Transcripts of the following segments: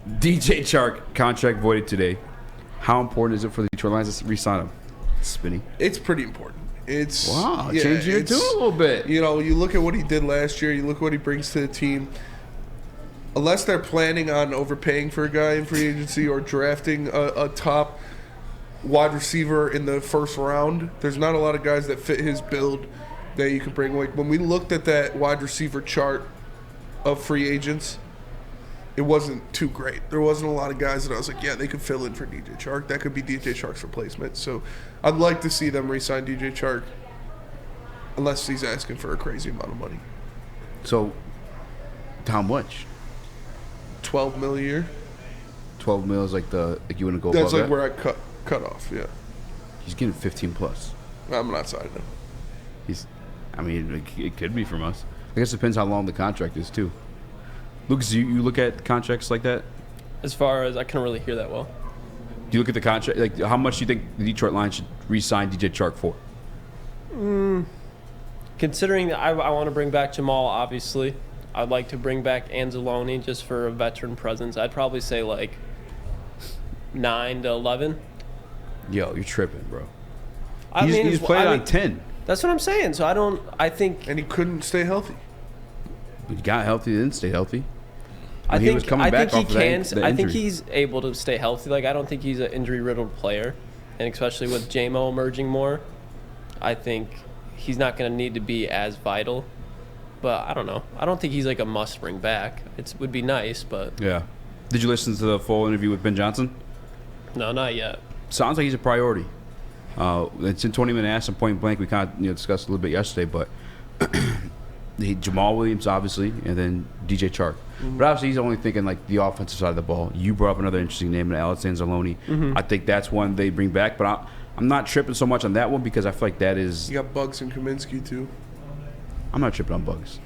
DJ Chark contract voided today. How important is it for the Detroit Lions to re-sign him? Spinny. It's pretty important. It's changing your tune a little bit. You know, you look at what he did last year. You look what he brings to the team. Unless they're planning on overpaying for a guy in free agency or drafting a top wide receiver in the first round, there's not a lot of guys that fit his build that you can bring. Like when we looked at that wide receiver chart of free agents, it wasn't too great. There wasn't a lot of guys that I was like, yeah, they could fill in for DJ Chark. That could be DJ Chark's replacement. So I'd like to see them re-sign DJ Chark unless he's asking for a crazy amount of money. So how much? $12 million a year. 12 mil is like you wouldn't go That's above like that? where I cut off, yeah. He's getting 15 plus. I'm not signing him. It could be from us. I guess it depends how long the contract is too. Lucas, you look at contracts like that? As far as I couldn't really hear that well. Do you look at the contract? Like, how much do you think the Detroit Lions should re-sign DJ Chark for? Considering that I want to bring back Jamal, obviously, I'd like to bring back Anzalone just for a veteran presence. I'd probably say like 9 to 11. Yo, you're tripping, bro. He's played on 10. That's what I'm saying. So I think. And he couldn't stay healthy. He got healthy, didn't stay healthy. I think I think he's able to stay healthy. Like I don't think he's an injury-riddled player, and especially with JMO emerging more, I think he's not going to need to be as vital. But I don't know. I don't think he's like a must bring back. It would be nice, but yeah. Did you listen to the full interview with Ben Johnson? No, not yet. Sounds like he's a priority. It's in 20 minute ask him point blank. We kind of discussed a little bit yesterday, but Jamal Williams obviously, and then DJ Chark. Mm-hmm. But obviously he's only thinking like the offensive side of the ball. You brought up another interesting name, Alex Anzalone. Mm-hmm. I think that's one they bring back, but I'm not tripping so much on that one because I feel like that is. You got Bugs and Kaminsky too. I'm not tripping on Bugs.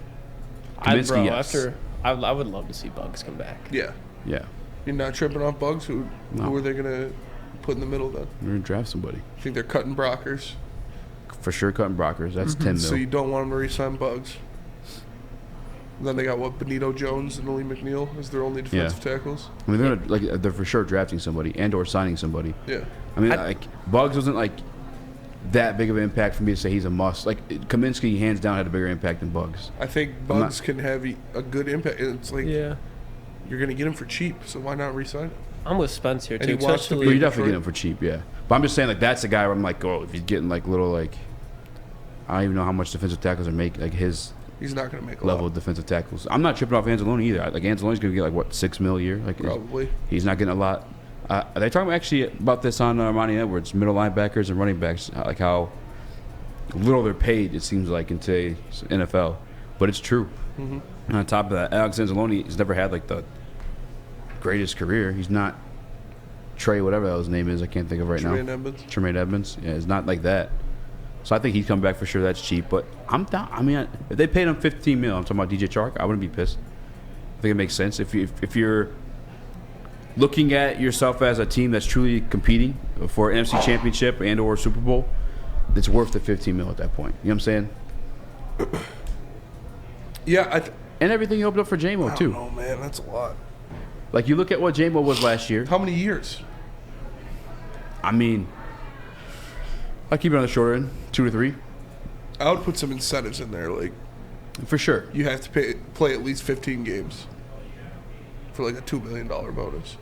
Kaminsky, yes. I would love to see Bugs come back. Yeah. Yeah. You're not tripping off Bugs? Who are they going to put in the middle then? They're going to draft somebody. I think they're cutting Brockers. For sure cutting Brockers. That's 10 mil. So you don't want them to re-sign Bugs. And then they got Benito Jones and Willie McNeil as their only defensive tackles. I mean, they're for sure drafting somebody and or signing somebody. Yeah. I mean, Bugs wasn't like that big of an impact for me to say he's a must. Like Kaminsky, hands down, had a bigger impact than Bugs. I think Bugs can have a good impact. It's like you're going to get him for cheap, so why not re-sign him? I'm with Spence here too. You're definitely getting him for cheap, yeah. But I'm just saying, like that's the guy where I'm like, oh, if he's getting like little like, I don't even know how much defensive tackles are making like his. He's not going to make a level lot of defensive tackles. I'm not tripping off Anzalone either. Like Anzalone's going to get like what $6 million a year. Like probably. He's not getting a lot. Are they talking actually about this on Ermanni Edwards, middle linebackers and running backs, like how little they're paid, it seems like, in today's NFL. But it's true. Mm-hmm. And on top of that, Alex Anzalone has never had like the greatest career. He's not Trey, whatever his name is. I can't think of right now. Tremaine Edmonds. Yeah, it's not like that. So I think he'd come back for sure. That's cheap. But I'm down. I mean, if they paid him $15 million, I'm talking about DJ Chark, I wouldn't be pissed. I think it makes sense. If you're looking at yourself as a team that's truly competing for an NFC Championship and or Super Bowl, it's worth the $15 million at that point. You know what I'm saying? Yeah. And everything you opened up for J-Mo, too. Oh, man, that's a lot. Like, you look at what J-Mo was last year. How many years? I mean, I'd keep it on the shorter end, 2 to 3. I would put some incentives in there, like for sure. You have to play at least 15 games for like a $2 million bonus.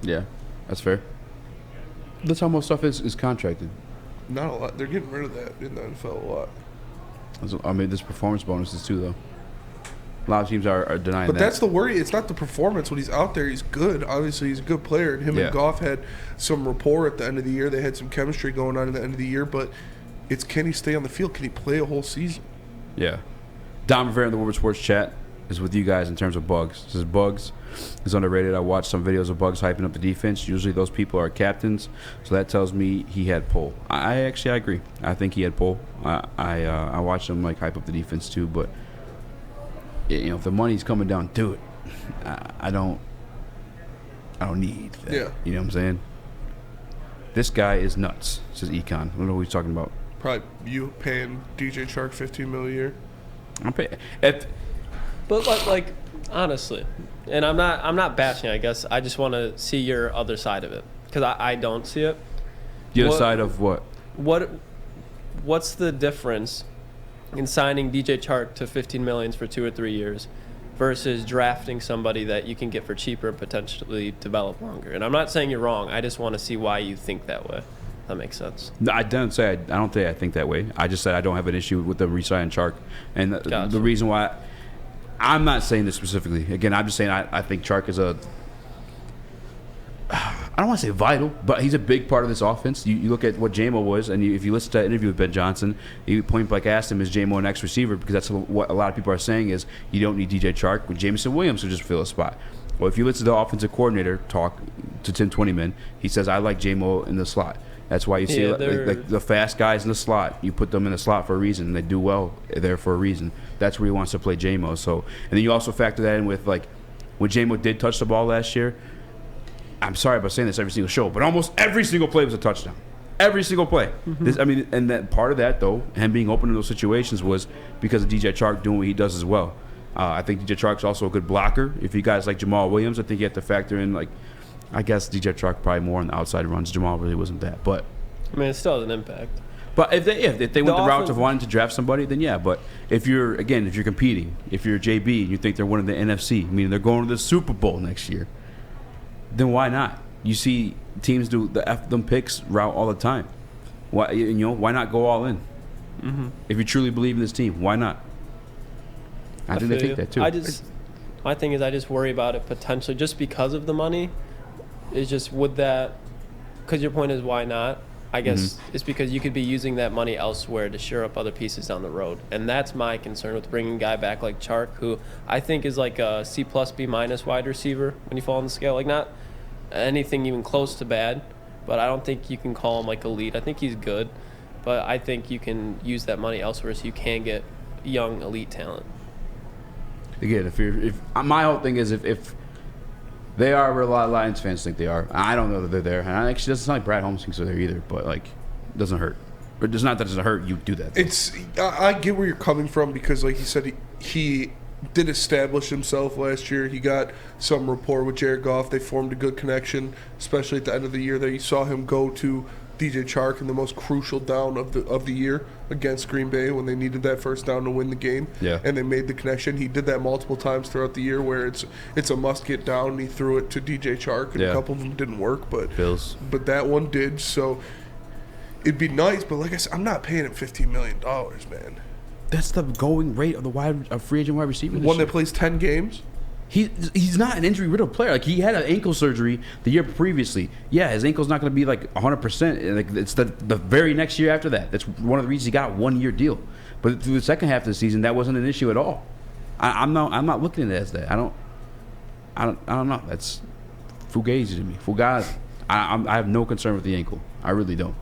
Yeah, that's fair. That's how most stuff is contracted. Not a lot. They're getting rid of that in the NFL a lot. I mean, there's performance bonuses too, though. A lot of teams are denying that. But that's the worry. It's not the performance. When he's out there, he's good. Obviously, he's a good player. And him and Goff had some rapport at the end of the year. They had some chemistry going on at the end of the year. But it's, can he stay on the field? Can he play a whole season? Yeah. Dom Rivera in the Woodward Sports chat is with you guys in terms of Bugs. This is Bugs is underrated. I watched some videos of Bugs hyping up the defense. Usually those people are captains, so that tells me he had pull. I agree. I think he had pull. I watched him like hype up the defense too, but if the money's coming down to it, I don't need that. Yeah. You know what I'm saying? This guy is nuts, says Econ. I don't know who he's talking about. Probably you paying DJ Chark $15 million a year. I'm paying. But like honestly. And I'm not bashing. I guess I just want to see your other side of it because I don't see it. The other side of what? What's the difference in signing DJ Chark to $15 million for 2 or 3 years versus drafting somebody that you can get for cheaper and potentially develop longer? And I'm not saying you're wrong. I just want to see why you think that way. That makes sense. No, I don't say I don't think I think that way. I just said I don't have an issue with the re-signing Chark, and the reason why I'm not saying this specifically. Again, I'm just saying I think Chark is I don't want to say vital, but he's a big part of this offense. You look at what J-Mo was, and if you listen to that interview with Ben Johnson, he point blank asked him, is J-Mo an X receiver? Because that's what a lot of people are saying is you don't need DJ Chark. With Jameson Williams to just fill a spot. Well, if you listen to the offensive coordinator talk to Tim Twentyman, he says, I like J-Mo in the slot. That's why you see like the fast guys in the slot. You put them in the slot for a reason, and they do well there for a reason. That's where he wants to play J-Mo. So, and then you also factor that in with, like, when J-Mo did touch the ball last year, I'm sorry about saying this every single show, but almost every single play was a touchdown. Every single play. Mm-hmm. And that part of that, though, him being open in those situations was because of DJ Chark doing what he does as well. I think DJ Chark's also a good blocker. If you guys like Jamal Williams, I think you have to factor in, like, I guess DJ Chark probably more on the outside runs. Jamal really wasn't that, but I mean, it still has an impact. But if they went the route of wanting to draft somebody, then yeah. But if you're competing, if you're JB and you think they're winning the NFC, meaning they're going to the Super Bowl next year, then why not? You see teams do the F them picks route all the time. Why why not go all in? Mm-hmm. If you truly believe in this team, why not? I think they think that too. My thing is I just worry about it potentially just because of the money. Is just would that, because your point is why not? I guess it's because you could be using that money elsewhere to shore up other pieces down the road. And that's my concern with bringing a guy back like Chark, who I think is like a C+, B- wide receiver when you fall on the scale. Like not anything even close to bad, but I don't think you can call him like elite. I think he's good, but I think you can use that money elsewhere so you can get young elite talent. Again, if my whole thing is if they are where a lot of Lions fans think they are. I don't know that they're there. And actually, it doesn't sound like Brad Holmes thinks they're there either. But, like, it doesn't hurt. Or it's not that it doesn't hurt. You do that. Though. I get where you're coming from because, like you said, he did establish himself last year. He got some rapport with Jared Goff. They formed a good connection, especially at the end of the year. There, you saw him go to DJ Chark in the most crucial down of the year against Green Bay when they needed that first down to win the game. Yeah. And they made the connection. He did that multiple times throughout the year where it's a must get down. And he threw it to DJ Chark, and a couple of them didn't work, but that one did. So it'd be nice, but like I said, I'm not paying him $15 million, man. That's the going rate of the free agent wide receiver. One that plays 10 games. He's not an injury-riddled player. Like, he had an ankle surgery the year previously. Yeah, his ankle's not going to be, like, 100%. Like, it's the very next year after that. That's one of the reasons he got a one-year deal. But through the second half of the season, that wasn't an issue at all. I'm not looking at it as that. I don't know. That's fugazi to me. Fugazi. I have no concern with the ankle. I really don't.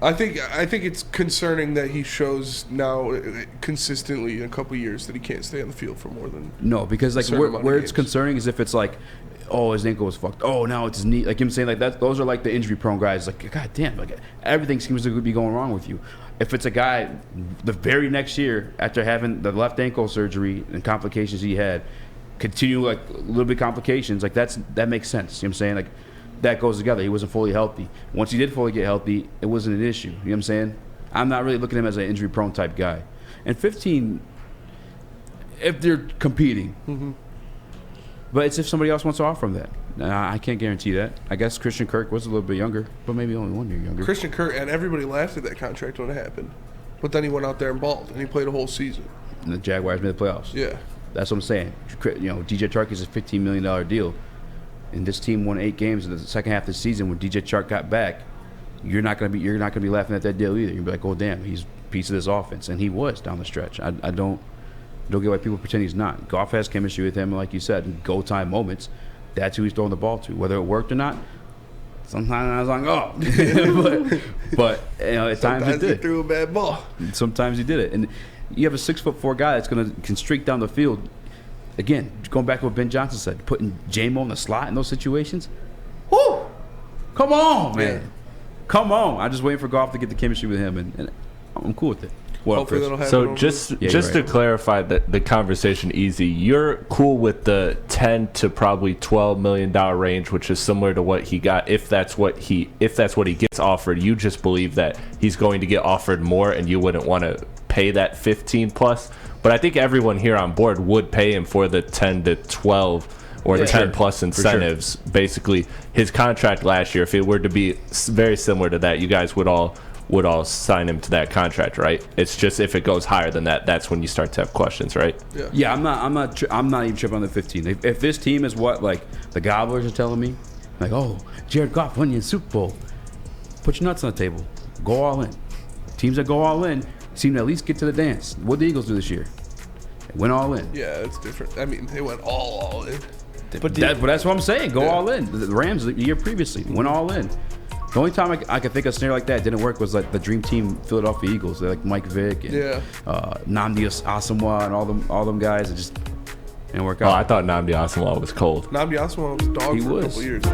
I think it's concerning that he shows now consistently in a couple of years that he can't stay on the field for more than because like where it's concerning is if it's like, oh, his ankle was fucked. Oh, now it's his knee. Like I'm saying, like that. Those are like the injury prone guys. Like, god damn, like everything seems to be going wrong with you. If it's a guy the very next year after having the left ankle surgery and complications he had, continue like a little bit complications, like that makes sense. You know what I'm saying? Like. That goes together. He wasn't fully healthy. Once he did fully get healthy, it wasn't an issue. You know what I'm saying? I'm not really looking at him as an injury-prone type guy. And 15, if they're competing. But it's if somebody else wants to offer him that. I can't guarantee that. I guess Christian Kirk was a little bit younger, but maybe only 1 year younger. Christian Kirk, and everybody laughed at that contract when it happened. But then he went out there and balled, and he played a whole season. And the Jaguars made the playoffs. Yeah. That's what I'm saying. DJ Chark is a $15 million deal. And this team won 8 games in the second half of the season. When DJ Chark got back, you're not gonna be laughing at that deal either. You'll be like, oh damn, he's a piece of this offense, and he was down the stretch. I don't get why people pretend he's not. Goff has chemistry with him, and like you said, in go time moments, that's who he's throwing the ball to. Whether it worked or not, sometimes I was like, oh, but at times it did. He threw a bad ball. Sometimes he did it, and you have a 6'4" guy that's can streak down the field. Again, going back to what Ben Johnson said, putting J-Mo in the slot in those situations. Whoo! Come on, man. Yeah. Come on. I'm just waiting for Goff to get the chemistry with him, and I'm cool with it. Well, Hopefully that'll happen. So just to clarify the conversation, easy. You're cool with the 10 to probably $12 million range, which is similar to what he got. If that's what he gets offered, you just believe that he's going to get offered more, and you wouldn't want to pay that 15 plus. But I think everyone here on board would pay him for the 10 to 12 or 10 plus incentives. Sure. Basically, his contract last year, if it were to be very similar to that, you guys would all sign him to that contract, right? It's just if it goes higher than that, that's when you start to have questions, right? Yeah. I'm not even tripping on the 15. If this team is what like the Gobblers are telling me, like, oh, Jared Goff won you a Super Bowl, put your nuts on the table, go all in. Teams that go all in seem to at least get to the dance. What did the Eagles do this year? They went all in. Yeah, it's different. I mean, they went all in. But that's what I'm saying. Go all in. The Rams the year previously went all in. The only time I could think of a scenario like that didn't work was like the Dream Team Philadelphia Eagles. They're like Mike Vick and Nnamdi Asomugha and all them guys. It just didn't work out. Oh, I thought Nnamdi Asomugha was cold. Nnamdi Asomugha was a dog for a couple years.